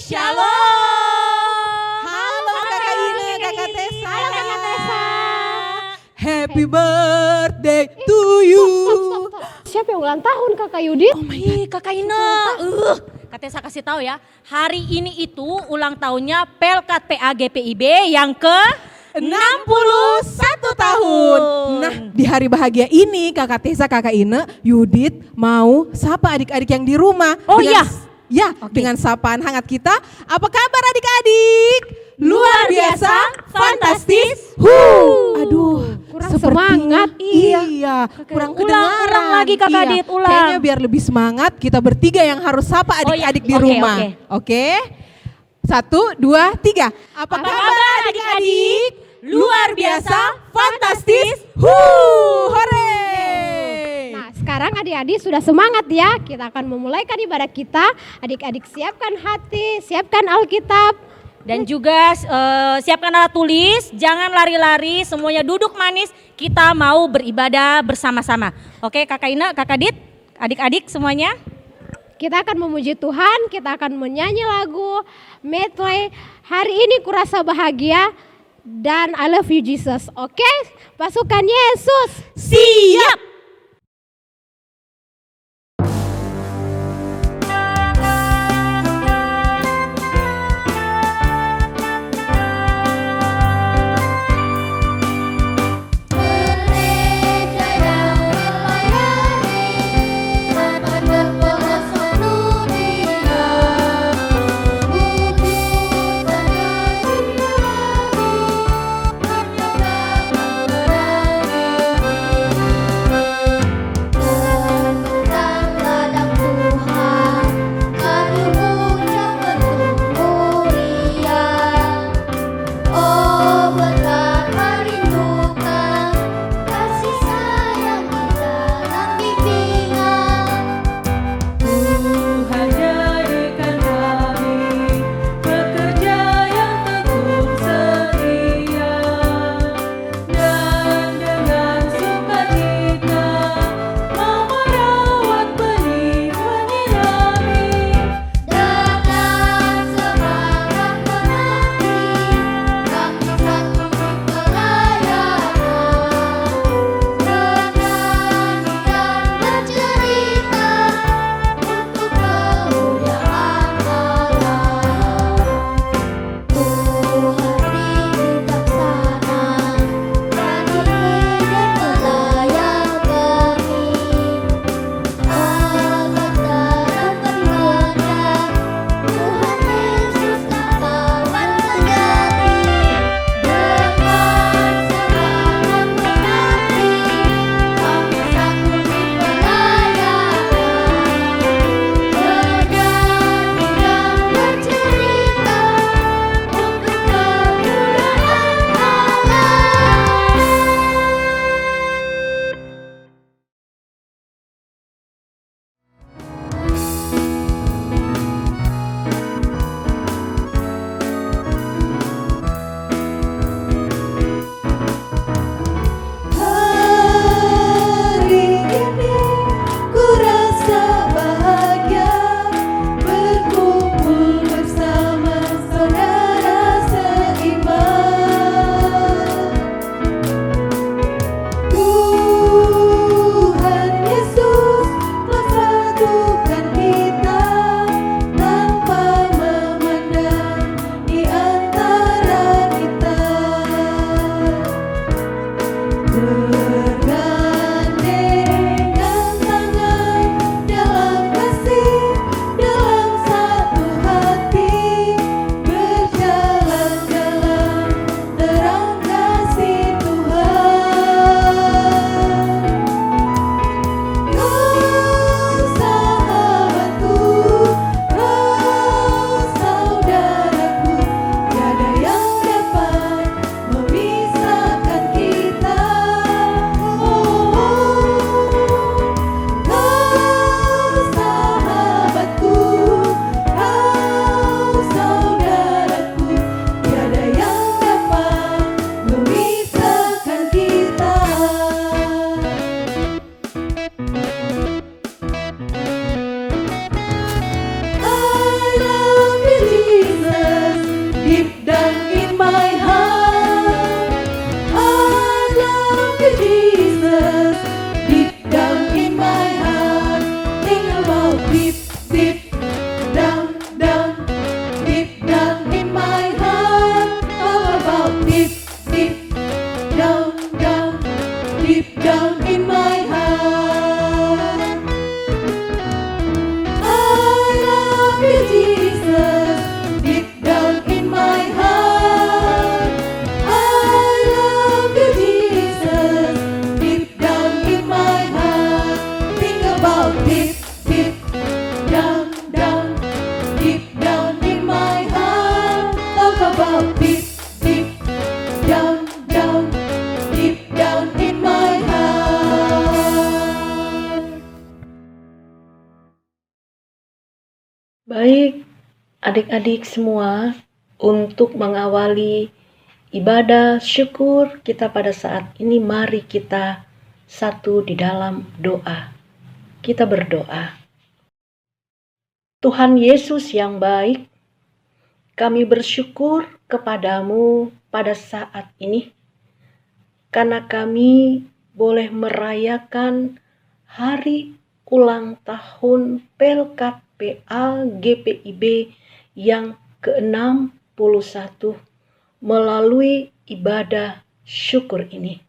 Shalom. Halo Kakak Ine, Kakak Tessa. Halo Kakak Tessa. Happy birthday to you. Stop. Siapa yang ulang tahun Kakak Yudit? Oh my God, Kakak Ina. Kak Tessa kasih tahu ya, hari ini itu ulang tahunnya Pelkat PAGPIB yang ke 61 tahun. Nah, di hari bahagia ini Kakak Tessa, Kakak Ine, Yudit mau sapa adik-adik yang di rumah. Oh Dengan- iya. Ya, dengan sapaan hangat kita. Apa kabar adik-adik? Luar biasa, fantastis. Aduh, Kurang semangat. Iya, kurang kedengaran. Ulang lagi Kakak Iya, Adit, ulang. Kayaknya biar lebih semangat, kita bertiga yang harus sapa adik-adik di Oke, rumah. oke. Oke? 1, 2, 3. Apa kabar adik-adik? Luar biasa, fantastis. Hore! Nah, sekarang adik-adik sudah semangat ya. Kita akan memulaikan ibadah kita. Adik-adik siapkan hati, siapkan Alkitab. Dan juga siapkan alat tulis, jangan lari-lari, semuanya duduk manis. Kita mau beribadah bersama-sama. Oke, Kakak Ina, Kakak Dit, adik-adik semuanya. Kita akan memuji Tuhan, kita akan menyanyi lagu medley. Hari ini kurasa bahagia dan I love you Jesus. Oke, pasukan Yesus. Siap! Baik, adik-adik semua, untuk mengawali ibadah syukur kita pada saat ini, mari kita satu di dalam doa. Kita berdoa. Tuhan Yesus yang baik, kami bersyukur kepadamu pada saat ini, karena kami boleh merayakan hari ulang tahun Pelkat PA GPIB yang ke-61 melalui ibadah syukur ini.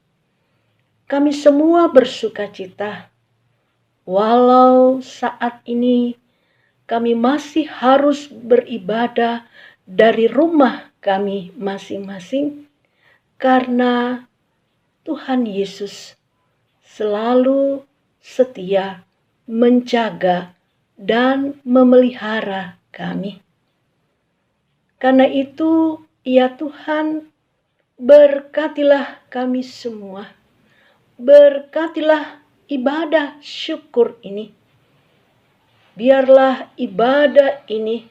Kami semua bersukacita, walau saat ini kami masih harus beribadah dari rumah kami masing-masing, karena Tuhan Yesus selalu setia menjaga dan memelihara kami. Karena itu, ya Tuhan, berkatilah kami semua. Berkatilah ibadah syukur ini. Biarlah ibadah ini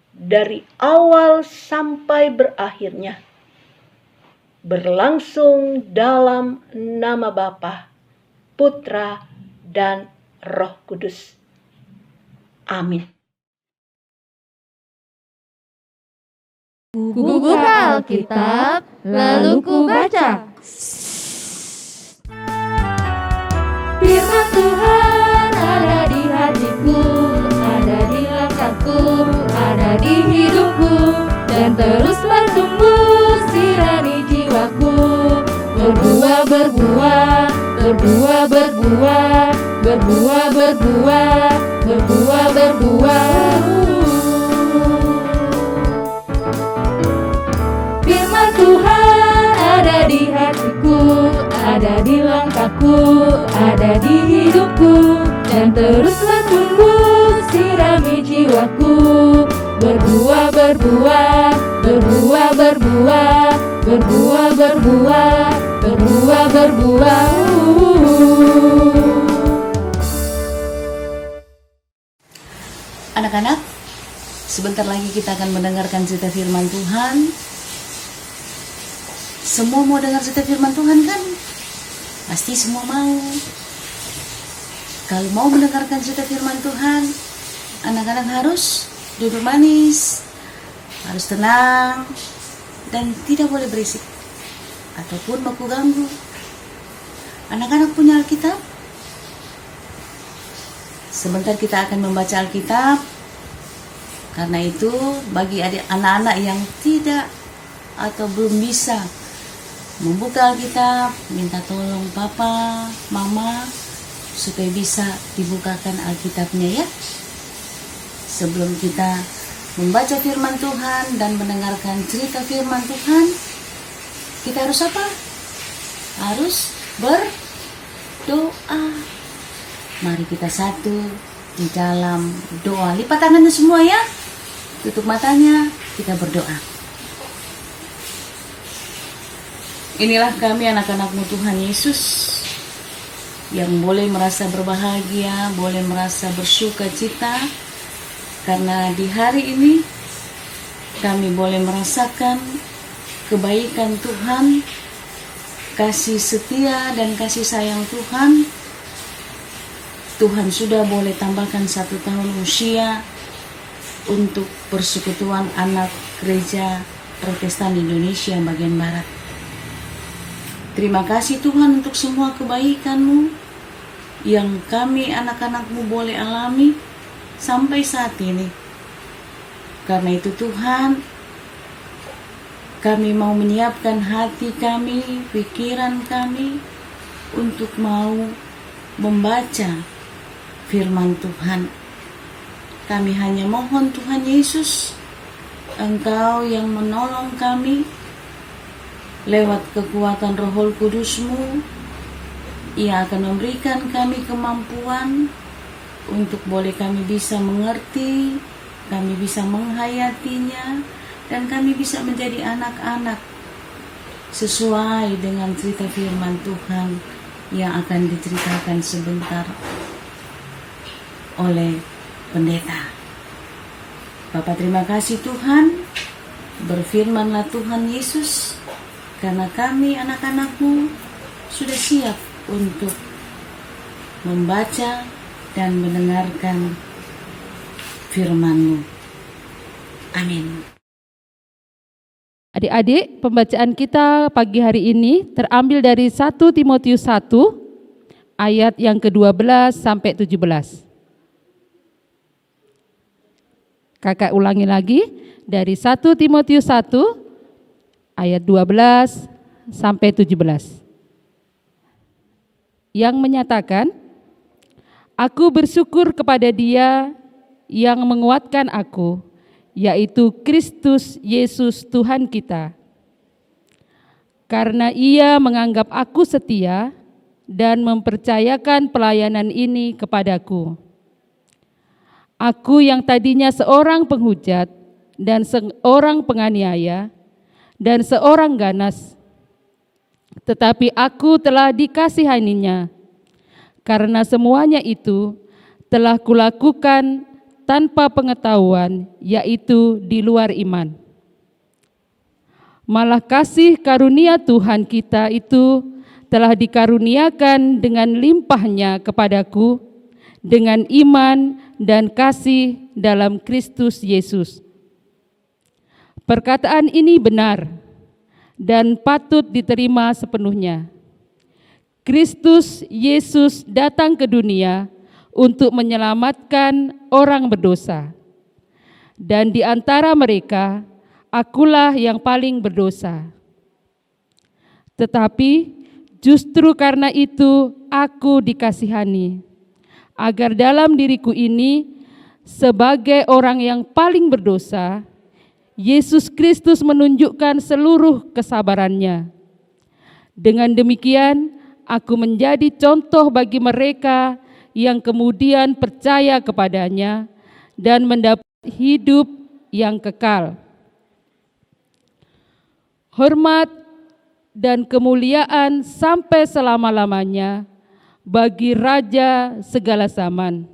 dari awal sampai berakhirnya berlangsung dalam nama Bapa, Putra, dan Roh Kudus. Amin. Ku buka Alkitab, lalu ku baca. Firman Tuhan ada di hatiku, ada di langkahku, ada di hidupku, dan terus bertumbuh sirani jiwaku. Berbuah, berbuah, berbuah, berbuah, berbuah, berbuah, berbuah, berbuah. Firman Tuhan ada di hatiku, ada di langkahku, ada di hidupku, dan terus bertumbuh sirami jiwaku. Berbuah, berbuah, berbuah, berbuah, berbuah, berbuah, berbuah, berbuah. Anak-anak, sebentar lagi kita akan mendengarkan cerita firman Tuhan. Semua mau dengar cerita firman Tuhan kan? Pasti semua mau. Kalau mau mendengarkan cerita firman Tuhan, anak-anak harus duduk manis, harus tenang, dan tidak boleh berisik ataupun baku ganggu. Anak-anak punya Alkitab? Sebentar kita akan membaca Alkitab. Karena itu bagi anak-anak yang tidak atau belum bisa membuka Alkitab, minta tolong Papa, Mama supaya bisa dibukakan Alkitabnya ya. Sebelum kita membaca firman Tuhan dan mendengarkan cerita firman Tuhan, kita harus apa? Harus berdoa. Mari kita satu di dalam doa. Lipat tangannya semua ya. Tutup matanya, kita berdoa. Inilah kami anak-anakmu Tuhan Yesus, yang boleh merasa berbahagia, boleh merasa bersuka cita, karena di hari ini kami boleh merasakan kebaikan Tuhan, kasih setia dan kasih sayang Tuhan. Tuhan sudah boleh tambahkan 1 tahun usia untuk persekutuan anak gereja Protestan Indonesia bagian Barat. Terima kasih Tuhan untuk semua kebaikan-Mu yang kami anak-anak-Mu boleh alami sampai saat ini. Karena itu Tuhan, kami mau menyiapkan hati kami, pikiran kami untuk mau membaca firman Tuhan. Kami hanya mohon Tuhan Yesus, Engkau yang menolong kami lewat kekuatan Roh Kudus-Mu. Ia akan memberikan kami kemampuan untuk boleh kami bisa mengerti, kami bisa menghayatinya, dan kami bisa menjadi anak-anak sesuai dengan cerita firman Tuhan yang akan diceritakan sebentar oleh pendeta. Bapa terima kasih Tuhan, berfirmanlah Tuhan Yesus, karena kami anak-anak-Mu sudah siap untuk membaca dan mendengarkan firman-Mu. Amin. Adik-adik, pembacaan kita pagi hari ini terambil dari 1 Timotius 1 ayat yang ke-12 sampai 17. Kakak ulangi lagi dari 1 Timotius 1 ayat 12 sampai 17. Yang menyatakan, "Aku bersyukur kepada Dia yang menguatkan aku, yaitu Kristus Yesus Tuhan kita. Karena Ia menganggap aku setia dan mempercayakan pelayanan ini kepadaku. Aku yang tadinya seorang penghujat dan seorang penganiaya dan seorang ganas, tetapi aku telah dikasihaninya, karena semuanya itu telah kulakukan tanpa pengetahuan, yaitu di luar iman. Malah kasih karunia Tuhan kita itu telah dikaruniakan dengan limpahnya kepadaku dengan iman dan kasih dalam Kristus Yesus. Perkataan ini benar dan patut diterima sepenuhnya. Kristus Yesus datang ke dunia untuk menyelamatkan orang berdosa. Dan di antara mereka, akulah yang paling berdosa. Tetapi justru karena itu aku dikasihani, agar dalam diriku ini, sebagai orang yang paling berdosa, Yesus Kristus menunjukkan seluruh kesabarannya. Dengan demikian, aku menjadi contoh bagi mereka yang kemudian percaya kepadanya dan mendapat hidup yang kekal. Hormat dan kemuliaan sampai selama-lamanya bagi Raja segala zaman,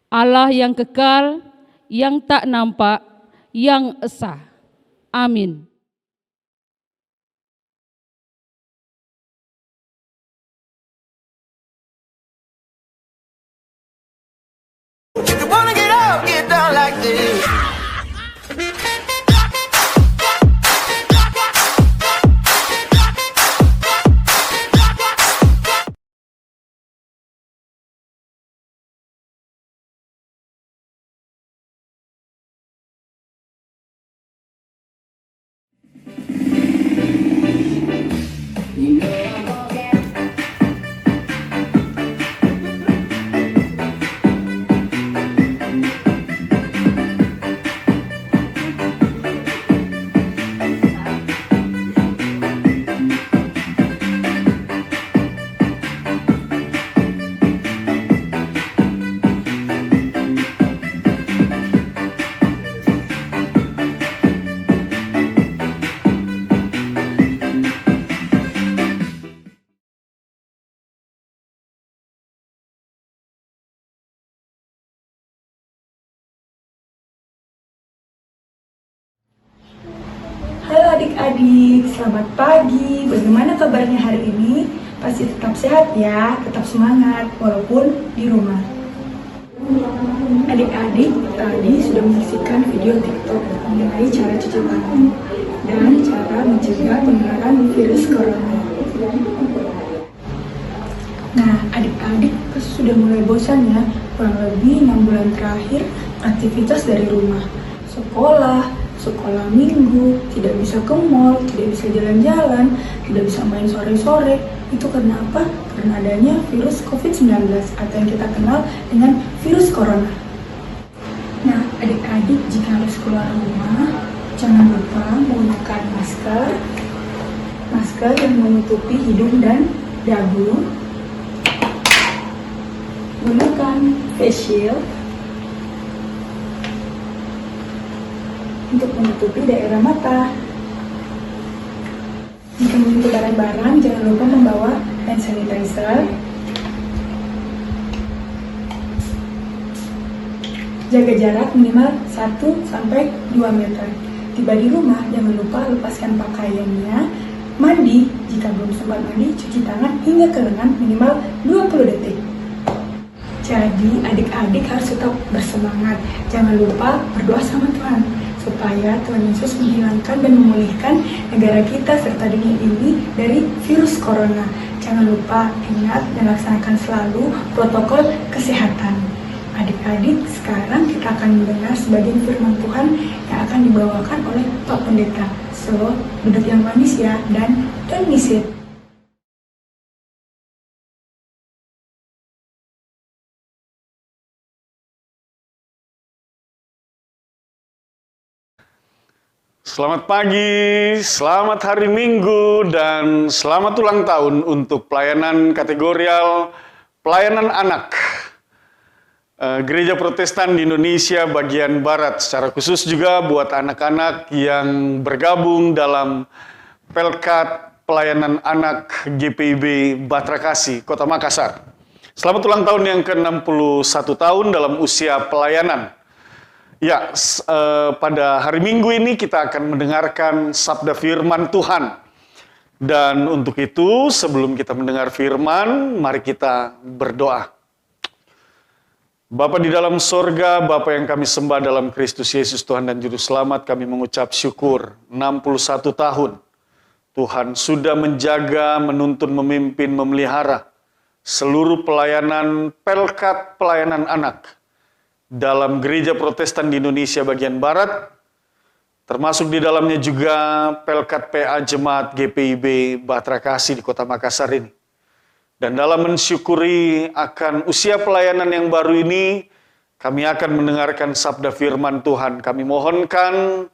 Allah yang kekal, yang tak nampak, yang esa. Amin. If you wanna get up, get down like this. Halo adik-adik, selamat pagi. Bagaimana kabarnya hari ini? Pasti tetap sehat ya, tetap semangat walaupun di rumah. Adik-adik tadi sudah menyaksikan video TikTok mengenai cara cuci tangan dan cara mencegah penularan virus corona. Nah, adik-adik pasti sudah mulai bosan ya, kurang lebih 6 bulan terakhir aktivitas dari rumah, sekolah minggu, tidak bisa ke mall, tidak bisa jalan-jalan, tidak bisa main sore-sore. Itu karena apa? Karena adanya virus COVID-19 atau yang kita kenal dengan virus corona. Nah, adik-adik jika harus keluar rumah, jangan lupa menggunakan masker yang menutupi hidung dan dagu, gunakan face shield untuk menutupi daerah mata. Jika menyentuh barang-barang, jangan lupa membawa hand sanitizer. Jaga jarak minimal 1-2 meter. Tiba di rumah, jangan lupa lepaskan pakaiannya. Mandi, jika belum sempat mandi, cuci tangan hingga ke lengan minimal 20 detik. Jadi adik-adik harus tetap bersemangat. Jangan lupa berdoa sama Tuhan supaya Tuhan Yesus menghilangkan dan memulihkan negara kita serta dunia ini dari virus corona. Jangan lupa ingat dan laksanakan selalu protokol kesehatan. Adik-adik, sekarang kita akan mendengar sebagian firman Tuhan yang akan dibawakan oleh Pak Pendeta. So, duduk yang manis ya, dan don't miss it. Selamat pagi, selamat hari Minggu, dan selamat ulang tahun untuk pelayanan kategorial pelayanan anak Gereja Protestan di Indonesia bagian Barat. Secara khusus juga buat anak-anak yang bergabung dalam Pelkat Pelayanan Anak GPIB Batrakasi, Kota Makassar. Selamat ulang tahun yang ke-61 tahun dalam usia pelayanan. Ya, pada hari Minggu ini kita akan mendengarkan sabda firman Tuhan. Dan untuk itu, sebelum kita mendengar firman, mari kita berdoa. Bapa di dalam sorga, Bapa yang kami sembah dalam Kristus Yesus Tuhan dan Juru Selamat, kami mengucap syukur 61 tahun. Tuhan sudah menjaga, menuntun, memimpin, memelihara seluruh pelayanan Pelkat Pelayanan Anak dalam Gereja Protestan di Indonesia bagian Barat, termasuk di dalamnya juga Pelkat PA Jemaat GPIB Batrakasi di Kota Makassar ini. Dan dalam mensyukuri akan usia pelayanan yang baru ini, kami akan mendengarkan sabda firman Tuhan. Kami mohonkan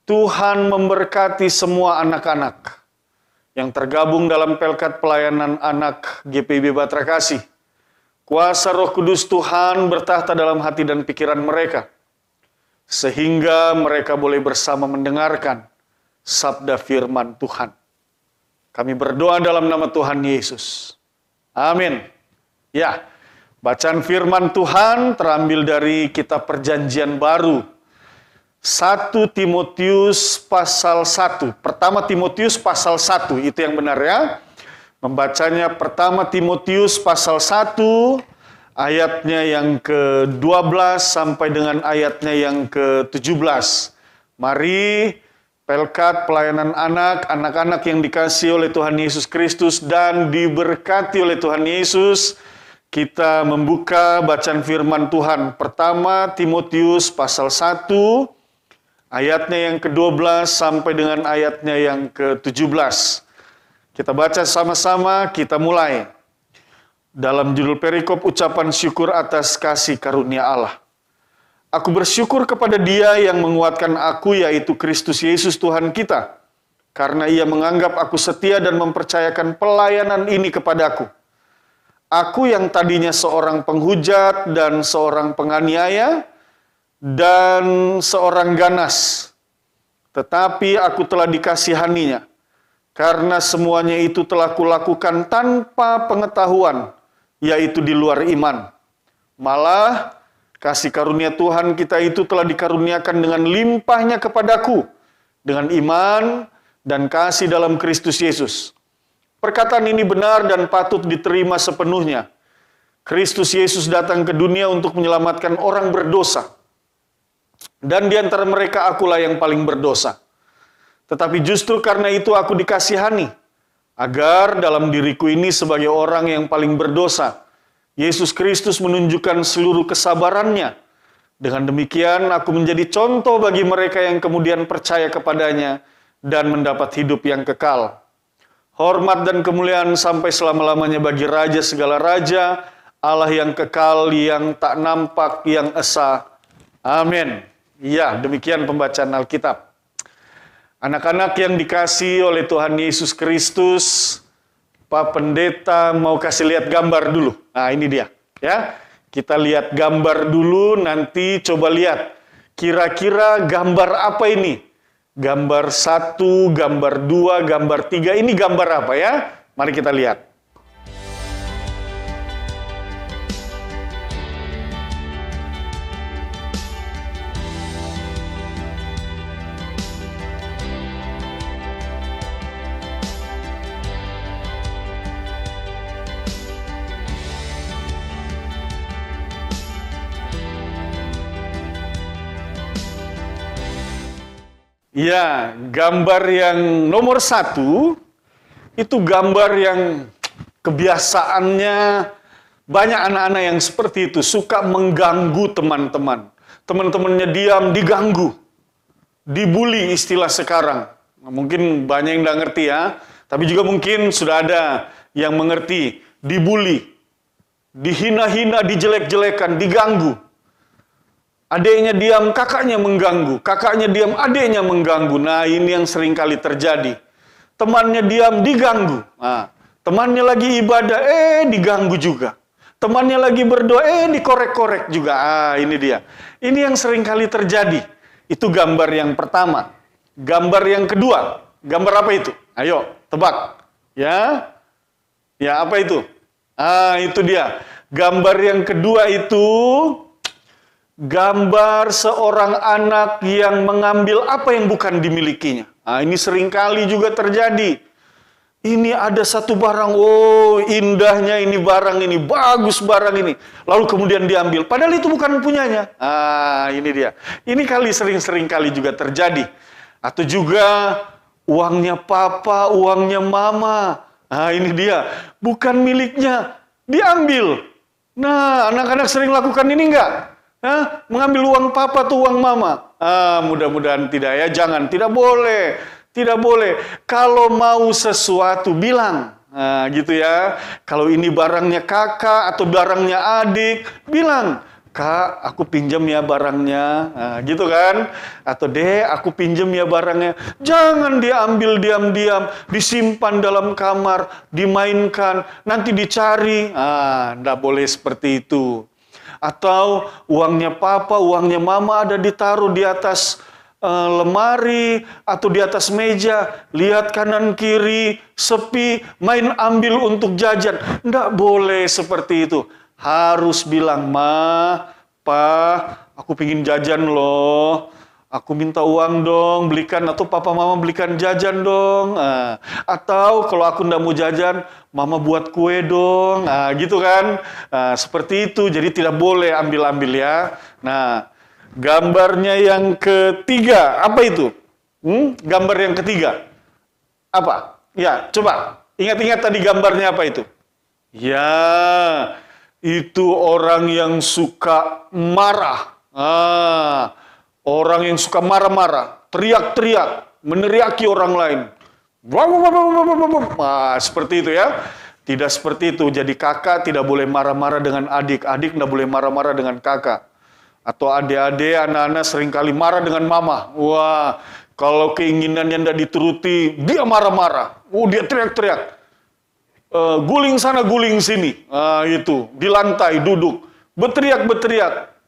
Tuhan memberkati semua anak-anak yang tergabung dalam Pelkat Pelayanan Anak GPIB Batrakasi. Kuasa Roh Kudus Tuhan bertahta dalam hati dan pikiran mereka, sehingga mereka boleh bersama mendengarkan sabda firman Tuhan. Kami berdoa dalam nama Tuhan Yesus. Amin. Ya, bacaan firman Tuhan terambil dari kitab Perjanjian Baru. 1 Timotius pasal 1. Pertama Timotius pasal 1, itu yang benar ya. Membacanya pertama Timotius pasal 1, ayatnya yang ke-12 sampai dengan ayatnya yang ke-17. Mari Pelkat Pelayanan Anak, anak-anak yang dikasihi oleh Tuhan Yesus Kristus dan diberkati oleh Tuhan Yesus, kita membuka bacaan firman Tuhan. Pertama Timotius pasal 1, ayatnya yang ke-12 sampai dengan ayatnya yang ke-17. Kita baca sama-sama, kita mulai. Dalam judul perikop ucapan syukur atas kasih karunia Allah. Aku bersyukur kepada Dia yang menguatkan aku, yaitu Kristus Yesus Tuhan kita, karena Ia menganggap aku setia dan mempercayakan pelayanan ini kepadaku. Aku yang tadinya seorang penghujat dan seorang penganiaya dan seorang ganas, tetapi aku telah dikasihaninya, karena semuanya itu telah kulakukan tanpa pengetahuan, yaitu di luar iman. Malah kasih karunia Tuhan kita itu telah dikaruniakan dengan limpahnya kepadaku, dengan iman dan kasih dalam Kristus Yesus. Perkataan ini benar dan patut diterima sepenuhnya. Kristus Yesus datang ke dunia untuk menyelamatkan orang berdosa. Dan di antara mereka akulah yang paling berdosa. Tetapi justru karena itu aku dikasihani, agar dalam diriku ini sebagai orang yang paling berdosa, Yesus Kristus menunjukkan seluruh kesabarannya. Dengan demikian aku menjadi contoh bagi mereka yang kemudian percaya kepadanya dan mendapat hidup yang kekal. Hormat dan kemuliaan sampai selama-lamanya bagi Raja segala Raja, Allah yang kekal, yang tak nampak, yang esa. Amin. Ya, demikian pembacaan Alkitab. Anak-anak yang dikasihi oleh Tuhan Yesus Kristus, Pak Pendeta mau kasih lihat gambar dulu. Nah, ini dia, ya. Kita lihat gambar dulu, nanti coba lihat. Kira-kira gambar apa ini? Gambar 1, gambar 2, gambar 3. Ini gambar apa ya? Mari kita lihat. Ya, gambar yang nomor 1 itu gambar yang kebiasaannya banyak anak-anak yang seperti itu, suka mengganggu teman-teman. Teman-temannya diam, diganggu, dibully istilah sekarang. Nah, mungkin banyak yang nggak ngerti ya, tapi juga mungkin sudah ada yang mengerti. Dibully, dihina-hina, dijelek-jelekan, diganggu. Adiknya diam, kakaknya mengganggu. Kakaknya diam, adiknya mengganggu. Nah, ini yang sering kali terjadi. Temannya diam, diganggu. Nah, temannya lagi ibadah, diganggu juga. Temannya lagi berdoa, dikorek-korek juga. Ini dia. Ini yang sering kali terjadi. Itu gambar yang pertama. Gambar yang kedua. Gambar apa itu? Ayo, tebak. Ya? Ya, apa itu? Itu dia. Gambar yang kedua itu gambar seorang anak yang mengambil apa yang bukan dimilikinya. Ini seringkali juga terjadi. Ini ada satu barang, indahnya ini barang ini, bagus barang ini. Lalu kemudian diambil, padahal itu bukan punyanya. Ini dia. Ini sering-sering kali juga terjadi. Atau juga uangnya papa, uangnya mama. Ini dia. Bukan miliknya, diambil. Nah, anak-anak sering lakukan ini enggak? Mengambil uang papa atau uang mama. Mudah-mudahan tidak ya, jangan, tidak boleh. Tidak boleh. Kalau mau sesuatu bilang. Gitu ya. Kalau ini barangnya kakak atau barangnya adik, bilang, Kak, aku pinjam ya barangnya. Gitu kan. Atau Dek, aku pinjam ya barangnya. Jangan diambil diam-diam, disimpan dalam kamar, dimainkan, nanti dicari. Nggak boleh seperti itu. Atau uangnya papa, uangnya mama ada ditaruh di atas lemari atau di atas meja, lihat kanan kiri, sepi, main ambil untuk jajan. Nggak boleh seperti itu. Harus bilang, Ma, Pa, aku pingin jajan loh. Aku minta uang dong, belikan, atau papa mama belikan jajan dong. Atau kalau aku nggak mau jajan, mama buat kue dong. Gitu kan. Seperti itu, jadi tidak boleh ambil-ambil ya. Nah, gambarnya yang ketiga, apa itu? Gambar yang ketiga. Apa? Ya, coba. Ingat-ingat tadi gambarnya apa itu? Ya, itu orang yang suka marah. Orang yang suka marah-marah, teriak-teriak, meneriaki orang lain. Seperti itu ya. Tidak seperti itu. Jadi kakak tidak boleh marah-marah dengan adik. Adik tidak boleh marah-marah dengan kakak. Atau adik-adik, anak-anak seringkali marah dengan mama. Wah, kalau keinginannya tidak dituruti, dia marah-marah. Dia teriak-teriak. Guling sana, guling sini. Itu, di lantai, duduk. Berteriak-berteriak.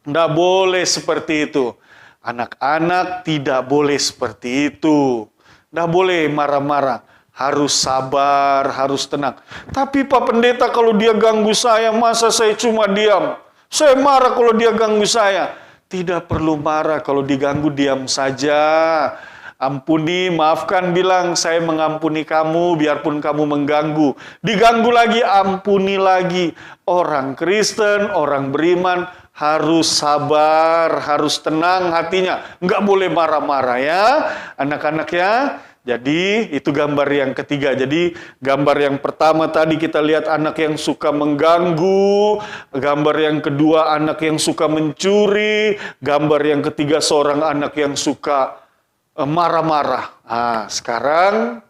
Tidak boleh seperti itu. Anak-anak tidak boleh seperti itu. Tidak boleh marah-marah. Harus sabar, harus tenang. Tapi Pak Pendeta kalau dia ganggu saya, masa saya cuma diam? Saya marah kalau dia ganggu saya. Tidak perlu marah, kalau diganggu diam saja. Ampuni, maafkan, bilang saya mengampuni kamu biarpun kamu mengganggu. Diganggu lagi, ampuni lagi. Orang Kristen, orang beriman harus sabar, harus tenang hatinya. Nggak boleh marah-marah ya, anak-anak ya. Jadi itu gambar yang ketiga. Jadi gambar yang pertama tadi kita lihat anak yang suka mengganggu. Gambar yang kedua anak yang suka mencuri. Gambar yang ketiga seorang anak yang suka marah-marah. Sekarang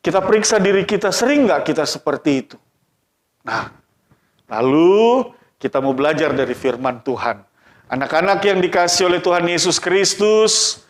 kita periksa diri kita, sering nggak kita seperti itu? Nah, lalu kita mau belajar dari firman Tuhan. Anak-anak yang dikasihi oleh Tuhan Yesus Kristus,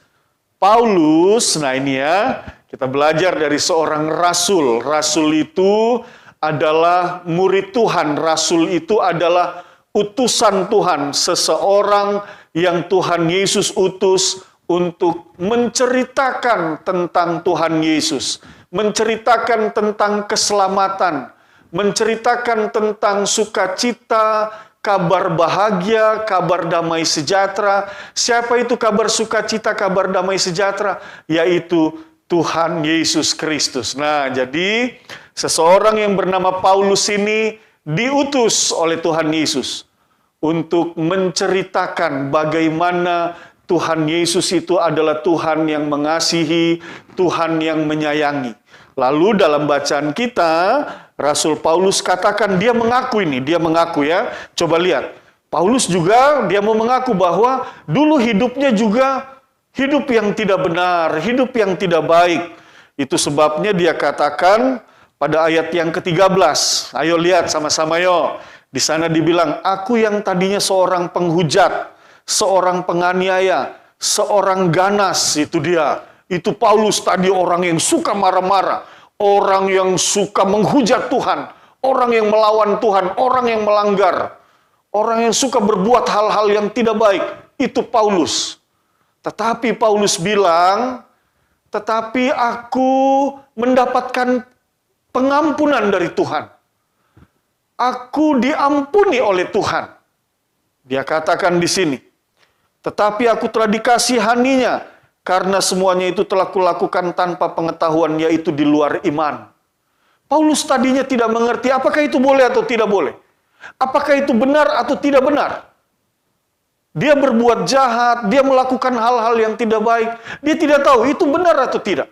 Paulus, nah ini ya, kita belajar dari seorang rasul. Rasul itu adalah murid Tuhan. Rasul itu adalah utusan Tuhan. Seseorang yang Tuhan Yesus utus untuk menceritakan tentang Tuhan Yesus. Menceritakan tentang keselamatan. Menceritakan tentang sukacita, kabar bahagia, kabar damai sejahtera. Siapa itu kabar sukacita, kabar damai sejahtera? Yaitu Tuhan Yesus Kristus. Nah, jadi seseorang yang bernama Paulus ini diutus oleh Tuhan Yesus untuk menceritakan bagaimana Tuhan Yesus itu adalah Tuhan yang mengasihi, Tuhan yang menyayangi. Lalu dalam bacaan kita, Rasul Paulus katakan dia mengaku ini, dia mengaku ya. Coba lihat, Paulus juga dia mau mengaku bahwa dulu hidupnya juga hidup yang tidak benar, hidup yang tidak baik. Itu sebabnya dia katakan pada ayat yang ke-13. Ayo lihat sama-sama yo. Di sana dibilang, aku yang tadinya seorang penghujat, seorang penganiaya, seorang ganas, itu dia. Itu Paulus tadi orang yang suka marah-marah, orang yang suka menghujat Tuhan, orang yang melawan Tuhan, orang yang melanggar, orang yang suka berbuat hal-hal yang tidak baik. Itu Paulus. Tetapi Paulus bilang, tetapi aku mendapatkan pengampunan dari Tuhan. Aku diampuni oleh Tuhan. Dia katakan di sini, tetapi aku telah dikasihaninya karena semuanya itu telah kulakukan tanpa pengetahuan, yaitu di luar iman. Paulus tadinya tidak mengerti apakah itu boleh atau tidak boleh. Apakah itu benar atau tidak benar. Dia berbuat jahat, dia melakukan hal-hal yang tidak baik. Dia tidak tahu itu benar atau tidak.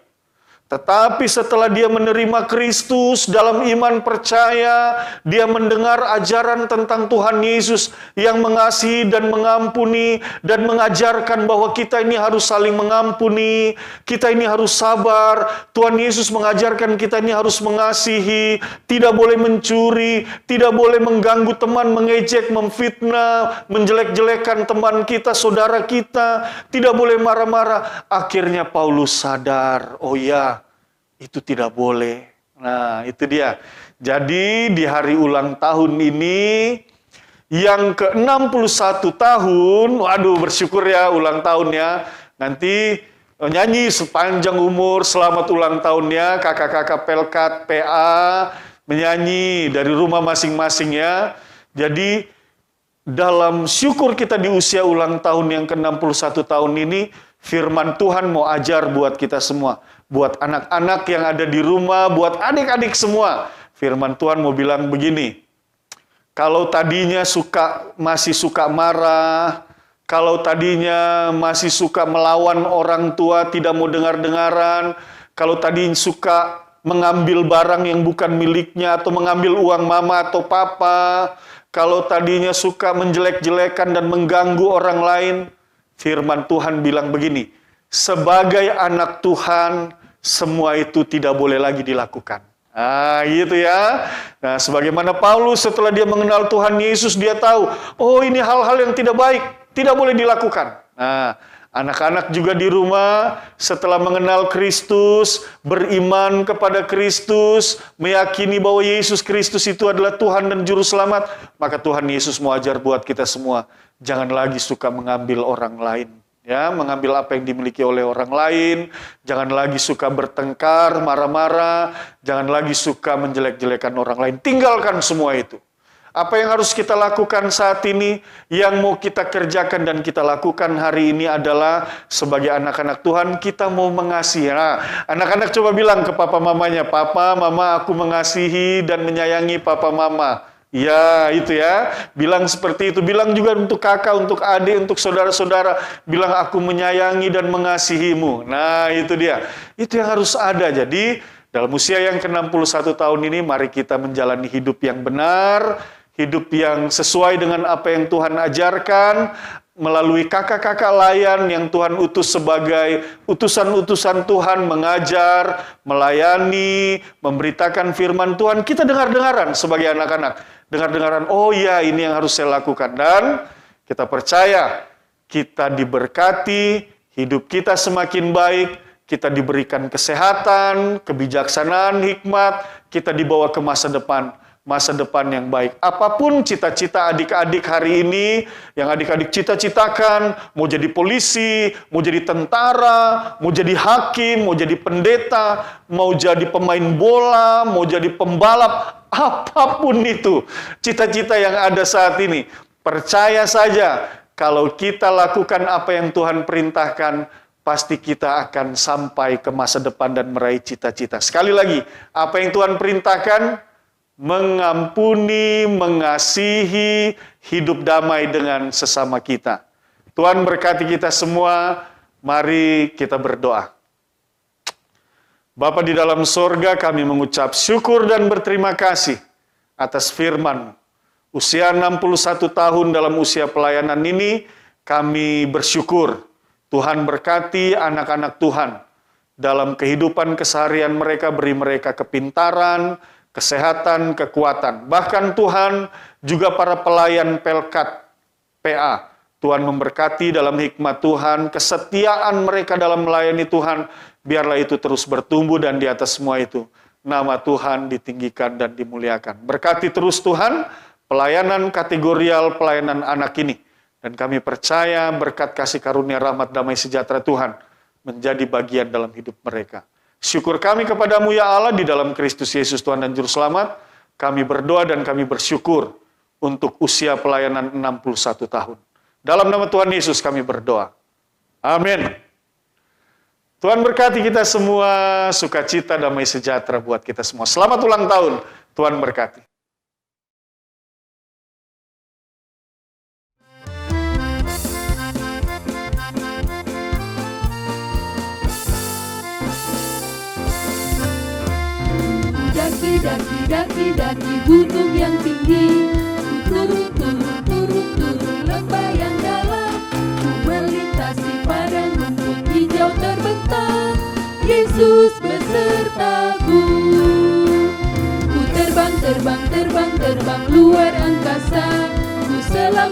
Tetapi setelah dia menerima Kristus dalam iman percaya, dia mendengar ajaran tentang Tuhan Yesus yang mengasihi dan mengampuni dan mengajarkan bahwa kita ini harus saling mengampuni, kita ini harus sabar. Tuhan Yesus mengajarkan kita ini harus mengasihi, tidak boleh mencuri, tidak boleh mengganggu teman, mengejek, memfitnah, menjelek-jelekan teman kita, saudara kita, tidak boleh marah-marah. Akhirnya Paulus sadar, oh ya, itu tidak boleh. Nah, itu dia. Jadi di hari ulang tahun ini yang ke-61 tahun, waduh bersyukur ya ulang tahunnya. Nanti nyanyi sepanjang umur, selamat ulang tahunnya, kakak-kakak Pelkat, PA, menyanyi dari rumah masing-masing ya. Jadi dalam syukur kita di usia ulang tahun yang ke-61 tahun ini, firman Tuhan mau ajar buat kita semua. Buat anak-anak yang ada di rumah, buat adik-adik semua. Firman Tuhan mau bilang begini, kalau tadinya masih suka marah, kalau tadinya masih suka melawan orang tua, tidak mau dengar-dengaran, kalau tadi suka mengambil barang yang bukan miliknya, atau mengambil uang mama atau papa, kalau tadinya suka menjelek-jelekan dan mengganggu orang lain, firman Tuhan bilang begini, sebagai anak Tuhan, semua itu tidak boleh lagi dilakukan. Nah, gitu ya. Nah, sebagaimana Paulus setelah dia mengenal Tuhan Yesus, dia tahu, oh ini hal-hal yang tidak baik, tidak boleh dilakukan. Nah, anak-anak juga di rumah setelah mengenal Kristus, beriman kepada Kristus, meyakini bahwa Yesus Kristus itu adalah Tuhan dan Juru Selamat, maka Tuhan Yesus mau ajar buat kita semua, jangan lagi suka mengambil orang lain. Ya, mengambil apa yang dimiliki oleh orang lain, jangan lagi suka bertengkar, marah-marah, jangan lagi suka menjelek-jelekan orang lain. Tinggalkan semua itu. Apa yang harus kita lakukan saat ini, yang mau kita kerjakan dan kita lakukan hari ini adalah sebagai anak-anak Tuhan, kita mau mengasihi. Nah, anak-anak coba bilang ke papa mamanya, papa, mama, aku mengasihi dan menyayangi papa mama. Ya, itu ya. Bilang seperti itu. Bilang juga untuk kakak, untuk adik, untuk saudara-saudara. Bilang aku menyayangi dan mengasihimu. Nah, itu dia. Itu yang harus ada. Jadi, dalam usia yang ke-61 tahun ini, mari kita menjalani hidup yang benar, hidup yang sesuai dengan apa yang Tuhan ajarkan, melalui kakak-kakak layan yang Tuhan utus sebagai utusan-utusan Tuhan, mengajar, melayani, memberitakan firman Tuhan. Kita dengar-dengaran sebagai anak-anak. Dengar-dengaran, oh iya ini yang harus saya lakukan. Dan kita percaya, kita diberkati, hidup kita semakin baik, kita diberikan kesehatan, kebijaksanaan, hikmat, kita dibawa ke masa depan yang baik. Apapun cita-cita adik-adik hari ini, yang adik-adik cita-citakan, mau jadi polisi, mau jadi tentara, mau jadi hakim, mau jadi pendeta, mau jadi pemain bola, mau jadi pembalap, apapun itu cita-cita yang ada saat ini, percaya saja kalau kita lakukan apa yang Tuhan perintahkan, pasti kita akan sampai ke masa depan dan meraih cita-cita. Sekali lagi, apa yang Tuhan perintahkan? Mengampuni, mengasihi, hidup damai dengan sesama kita. Tuhan berkati kita semua, mari kita berdoa. Bapa di dalam sorga, kami mengucap syukur dan berterima kasih atas firman-Mu. Usia 61 tahun dalam usia pelayanan ini, kami bersyukur. Tuhan berkati anak-anak Tuhan dalam kehidupan keseharian mereka, beri mereka kepintaran, kesehatan, kekuatan. Bahkan Tuhan juga para pelayan Pelkat PA. Tuhan memberkati dalam hikmat Tuhan, kesetiaan mereka dalam melayani Tuhan, biarlah itu terus bertumbuh dan di atas semua itu, nama Tuhan ditinggikan dan dimuliakan. Berkati terus Tuhan, pelayanan kategorial, pelayanan anak ini. Dan kami percaya berkat kasih karunia rahmat damai sejahtera Tuhan menjadi bagian dalam hidup mereka. Syukur kami kepadamu ya Allah di dalam Kristus Yesus Tuhan dan Juru Selamat. Kami berdoa dan kami bersyukur untuk usia pelayanan 61 tahun. Dalam nama Tuhan Yesus kami berdoa. Amin. Tuhan berkati kita semua, sukacita, damai sejahtera buat kita semua. Selamat ulang tahun, Tuhan berkati. Daki gunung yang tinggi, turun lembah yang dalam, ku melintasi padang rumput hijau terbentang, Yesus besertaku. Ku terbang luar angkasa, ku selam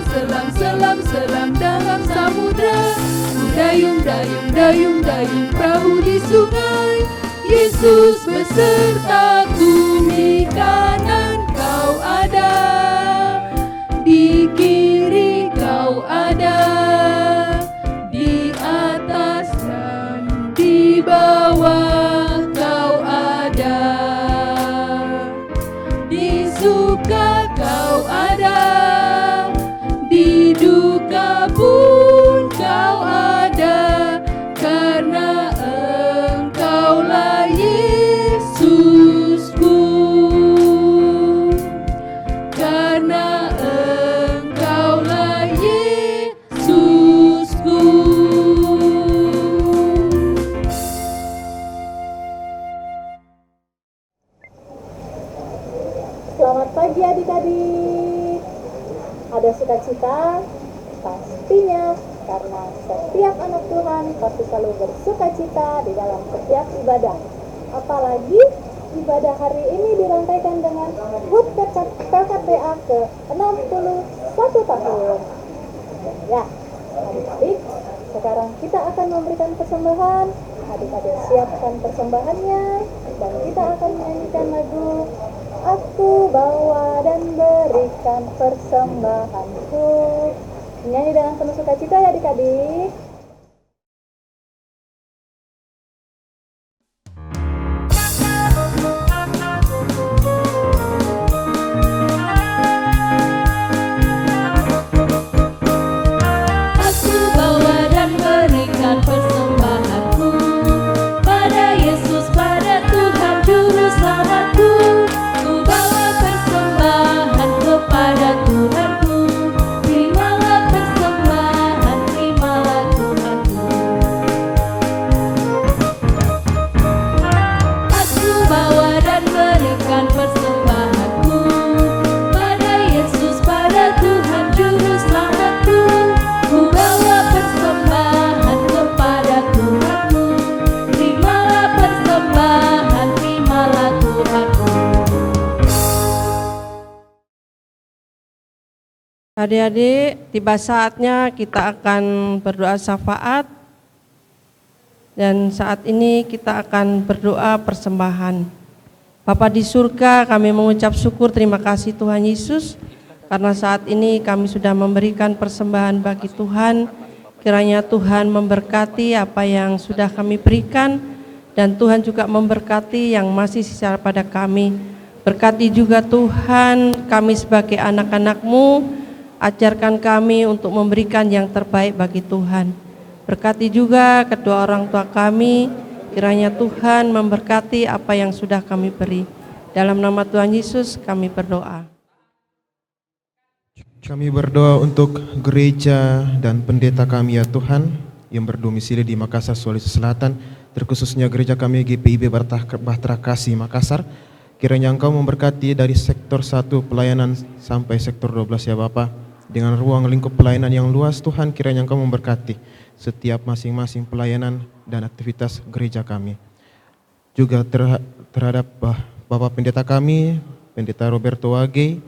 dalam samudra, ku dayung perahu di sungai, Yesus besertaku. Di kanan kau ada, di kiri kau ada, di atas dan di bawah kau ada, di suka kau ada, di duka pun kau ada, karena Engkaulah Yesusku, karena Engkaulah Yesusku. Selamat pagi adik-adik. Ada sukacita? Pastinya, karena setiap anak Tuhan pasti selalu bersukacita di dalam setiap ibadah. Apalagi ibadah hari ini dirangkaikan dengan HUT PKPA ke-61 tahun. Ya, adik-adik, sekarang kita akan memberikan persembahan. Adik-adik siapkan persembahannya, dan kita akan menyanyikan lagu Aku bawa dan berikan persembahanku. Nyanyi dengan penuh sukacita ya adik-adik. Aku bawa dan berikan persembahanku pada Yesus, pada Tuhan Juru Selamatku. Ku bawa persembahan kepada Tuhanku. Terimalah persembahan, terimalah Tuhanku. Aku bawa dan berikan persembahanku pada Yesus, pada Tuhan Juru Selamatku. Ku bawa persembahan kepada Tuhanku. Terimalah persembahan, terimalah Tuhanku. Adik-adik, tiba saatnya kita akan berdoa syafaat, dan saat ini kita akan berdoa persembahan. Bapa di surga, kami mengucap syukur terima kasih Tuhan Yesus, karena saat ini kami sudah memberikan persembahan bagi Tuhan. Kiranya Tuhan memberkati apa yang sudah kami berikan, dan Tuhan juga memberkati yang masih sisa pada kami. Berkati juga Tuhan kami sebagai anak-anak-Mu. Ajarkan kami untuk memberikan yang terbaik bagi Tuhan. Berkati juga kedua orang tua kami, kiranya Tuhan memberkati apa yang sudah kami beri. Dalam nama Tuhan Yesus kami berdoa. Kami berdoa untuk gereja dan pendeta kami ya Tuhan yang berdomisili di Makassar, Sulawesi Selatan, terkhususnya gereja kami GPIB Bahtera Kasih Makassar. Kiranya Engkau memberkati dari sektor 1 pelayanan sampai sektor 12 ya Bapa. Dengan ruang lingkup pelayanan yang luas Tuhan, kiranya Engkau memberkati setiap masing-masing pelayanan dan aktivitas gereja kami. Juga terhadap Bapak Pendeta kami, Pendeta Roberto Wage,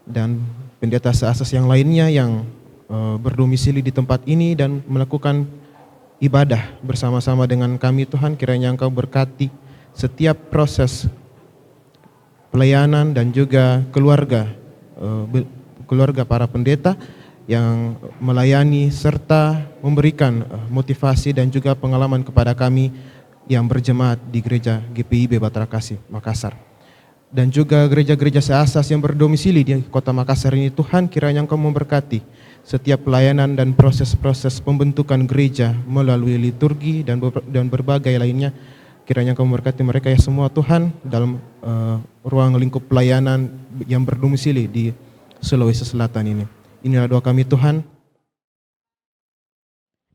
dan pendeta seasas yang lainnya yang berdomisili di tempat ini dan melakukan ibadah bersama-sama dengan kami Tuhan, kiranya Engkau berkati setiap proses pelayanan dan juga keluarga para pendeta yang melayani serta memberikan motivasi dan juga pengalaman kepada kami yang berjemaat di gereja GPIB Bahtera Kasih Makassar. Dan juga gereja-gereja seasas yang berdomisili di kota Makassar ini Tuhan, kiranya Engkau memberkati setiap pelayanan dan proses-proses pembentukan gereja melalui liturgi dan berbagai lainnya. Kiranya Engkau memberkati mereka ya semua Tuhan dalam ruang lingkup pelayanan yang berdomisili di Sulawesi Selatan ini. Inilah doa kami Tuhan.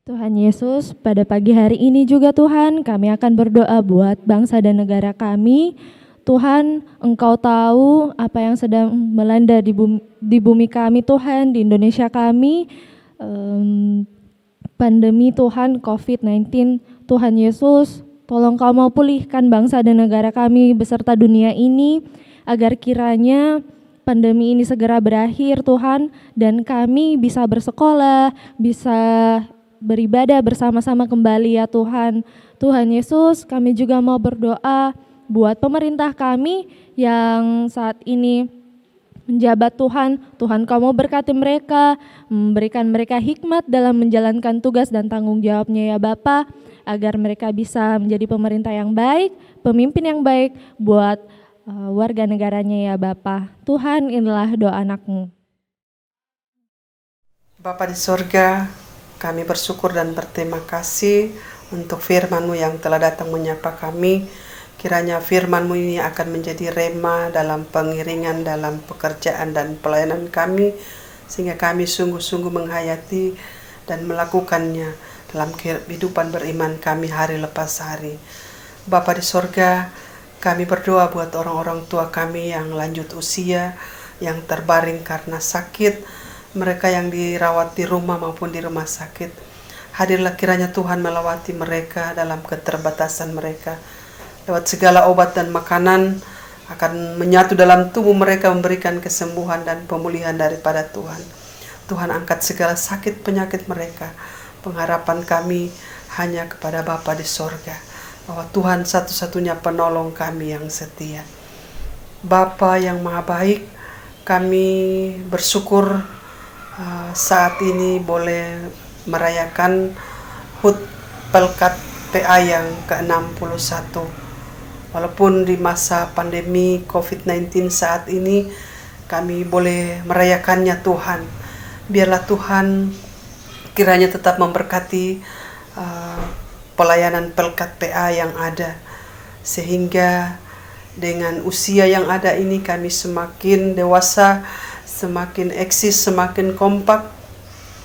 Tuhan Yesus, pada pagi hari ini juga Tuhan, kami akan berdoa buat bangsa dan negara kami. Tuhan, Engkau tahu apa yang sedang melanda di bumi kami Tuhan, di Indonesia kami. Pandemi Tuhan, COVID-19, Tuhan Yesus, tolong Kau mau pulihkan bangsa dan negara kami beserta dunia ini, agar kiranya pandemi ini segera berakhir Tuhan, dan kami bisa bersekolah, bisa beribadah bersama-sama kembali ya Tuhan. Tuhan Yesus, kami juga mau berdoa buat pemerintah kami yang saat ini menjabat Tuhan. Tuhan Kau mau berkati mereka, memberikan mereka hikmat dalam menjalankan tugas dan tanggung jawabnya ya Bapa, agar mereka bisa menjadi pemerintah yang baik, pemimpin yang baik buat warga negaranya ya Bapa. Tuhan, inilah doa anak-Mu. Bapa di sorga, kami bersyukur dan berterima kasih untuk firman-Mu yang telah datang menyapa kami. Kiranya firman-Mu ini akan menjadi rema dalam pengiringan, dalam pekerjaan dan pelayanan kami, sehingga kami sungguh-sungguh menghayati dan melakukannya dalam kehidupan beriman kami hari lepas hari. Bapa di sorga, kami berdoa buat orang-orang tua kami yang lanjut usia, yang terbaring karena sakit, mereka yang dirawat di rumah maupun di rumah sakit. Hadirlah kiranya Tuhan melawati mereka dalam keterbatasan mereka. Lewat segala obat dan makanan akan menyatu dalam tubuh mereka, memberikan kesembuhan dan pemulihan daripada Tuhan. Tuhan angkat segala sakit penyakit mereka. Pengharapan kami hanya kepada Bapa di sorga, bahwa Tuhan satu-satunya penolong kami yang setia. Bapa yang maha baik, kami bersyukur saat ini boleh merayakan HUT Pelkat PA yang ke-61. Walaupun di masa pandemi COVID-19 saat ini kami boleh merayakannya Tuhan. Biarlah Tuhan kiranya tetap memberkati pelayanan Pelkat PA yang ada. Sehingga dengan usia yang ada ini kami semakin dewasa, semakin eksis, semakin kompak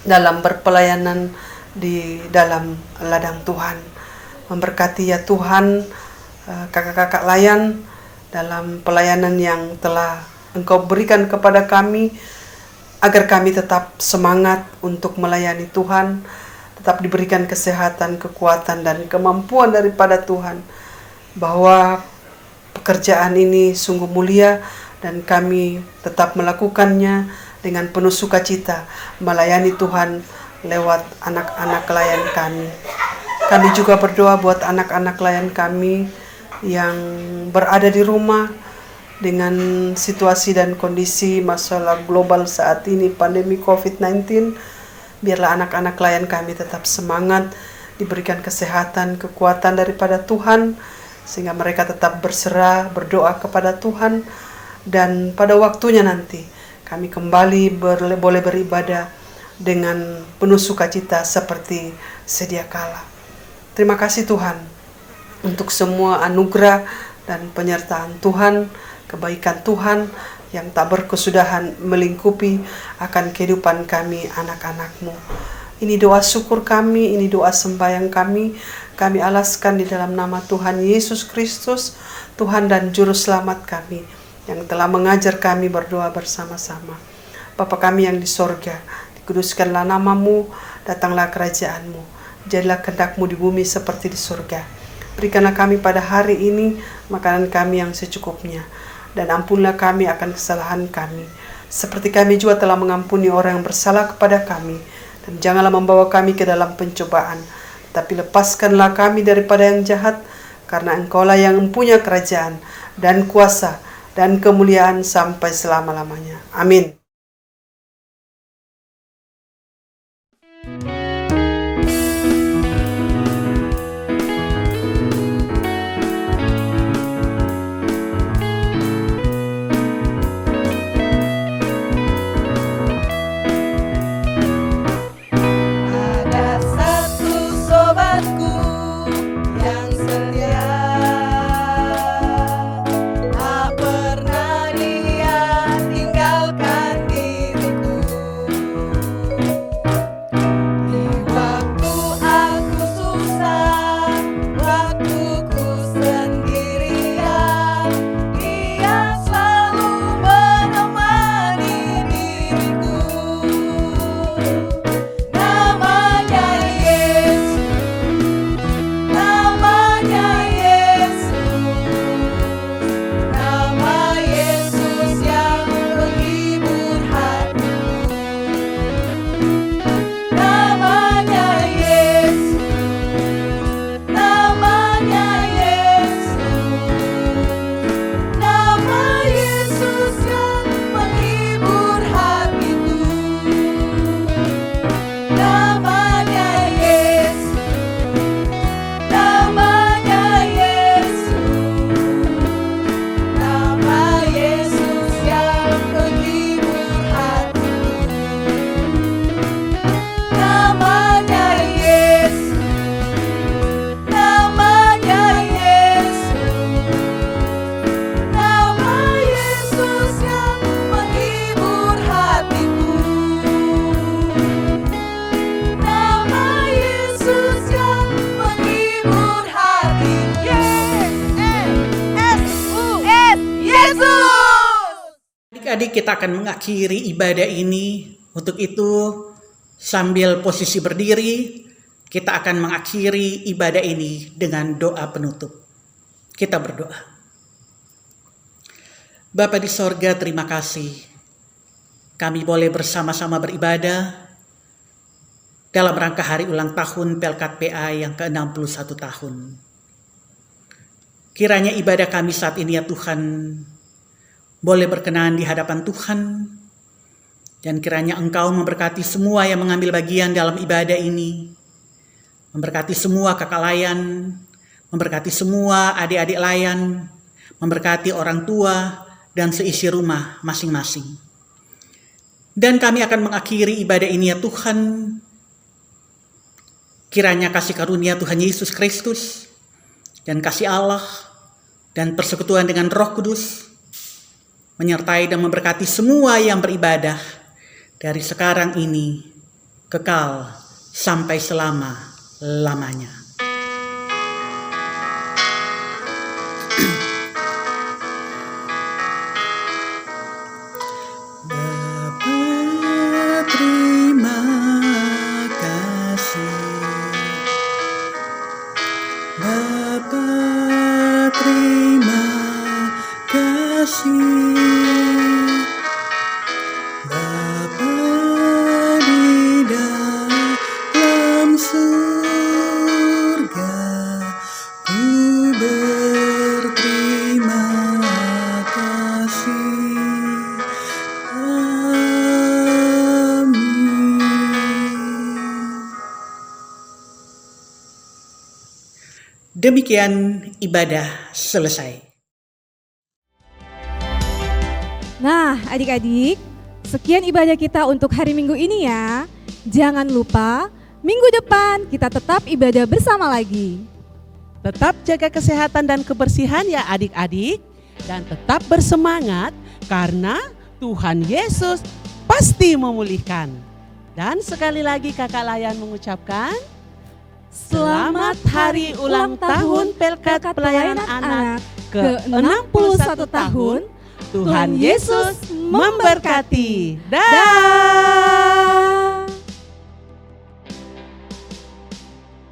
dalam berpelayanan di dalam ladang Tuhan. Memberkati ya Tuhan kakak-kakak layan dalam pelayanan yang telah Engkau berikan kepada kami, agar kami tetap semangat untuk melayani Tuhan, tetap diberikan kesehatan, kekuatan dan kemampuan daripada Tuhan, bahwa pekerjaan ini sungguh mulia dan kami tetap melakukannya dengan penuh sukacita, melayani Tuhan lewat anak-anak klien kami. Kami juga berdoa buat anak-anak klien kami yang berada di rumah dengan situasi dan kondisi masalah global saat ini, pandemi COVID-19. Biarlah anak-anak klien kami tetap semangat, diberikan kesehatan, kekuatan daripada Tuhan, sehingga mereka tetap berserah, berdoa kepada Tuhan, dan pada waktunya nanti kami kembali boleh beribadah dengan penuh sukacita seperti sedia kala. Terima kasih Tuhan untuk semua anugerah dan penyertaan Tuhan, kebaikan Tuhan, yang tak berkesudahan melingkupi akan kehidupan kami anak-anak-Mu. Ini doa syukur kami, ini doa sembahyang kami alaskan di dalam nama Tuhan Yesus Kristus, Tuhan dan Juru Selamat kami, yang telah mengajar kami berdoa bersama-sama. Bapa kami yang di sorga, dikuduskanlah nama-Mu, datanglah kerajaan-Mu, jadilah kehendak-Mu di bumi seperti di sorga. Berikanlah kami pada hari ini makanan kami yang secukupnya, dan ampunlah kami akan kesalahan kami, seperti kami juga telah mengampuni orang yang bersalah kepada kami. Dan janganlah membawa kami ke dalam pencobaan, tapi lepaskanlah kami daripada yang jahat, karena Engkaulah yang mempunyai kerajaan dan kuasa dan kemuliaan sampai selama-lamanya. Amin. Adik-adik, kita akan mengakhiri ibadah ini. Untuk itu, sambil posisi berdiri, kita akan mengakhiri ibadah ini dengan doa penutup. Kita berdoa. Bapa di sorga, terima kasih. Kami boleh bersama-sama beribadah dalam rangka hari ulang tahun Pelkat PA yang ke-61 tahun. Kiranya ibadah kami saat ini ya Tuhan, boleh berkenan di hadapan Tuhan, dan kiranya Engkau memberkati semua yang mengambil bagian dalam ibadah ini, memberkati semua kakak layan, memberkati semua adik-adik layan, memberkati orang tua dan seisi rumah masing-masing. Dan kami akan mengakhiri ibadah ini ya Tuhan, kiranya kasih karunia Tuhan Yesus Kristus dan kasih Allah dan persekutuan dengan Roh Kudus menyertai dan memberkati semua yang beribadah dari sekarang ini kekal sampai selama-lamanya. Bapa, terima kasih. Bapa, terima kasih. Demikian ibadah selesai. Nah, adik-adik, sekian ibadah kita untuk hari Minggu ini ya. Jangan lupa, minggu depan kita tetap ibadah bersama lagi. Tetap jaga kesehatan dan kebersihan ya adik-adik, dan tetap bersemangat karena Tuhan Yesus pasti memulihkan. Dan sekali lagi Kakak Layan mengucapkan selamat hari ulang tahun Pelkat Pelayanan Anak ke-61 tahun. Tuhan Yesus memberkati. Dah.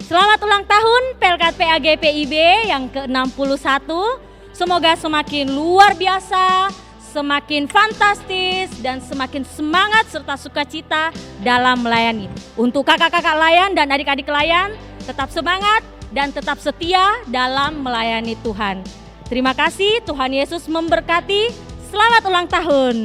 Selamat ulang tahun Pelkat PAG PIB yang ke-61. Semoga semakin luar biasa, semakin fantastis, dan semakin semangat serta sukacita dalam melayani. Untuk kakak-kakak layan dan adik-adik layan, tetap semangat dan tetap setia dalam melayani Tuhan. Terima kasih, Tuhan Yesus memberkati. Selamat ulang tahun.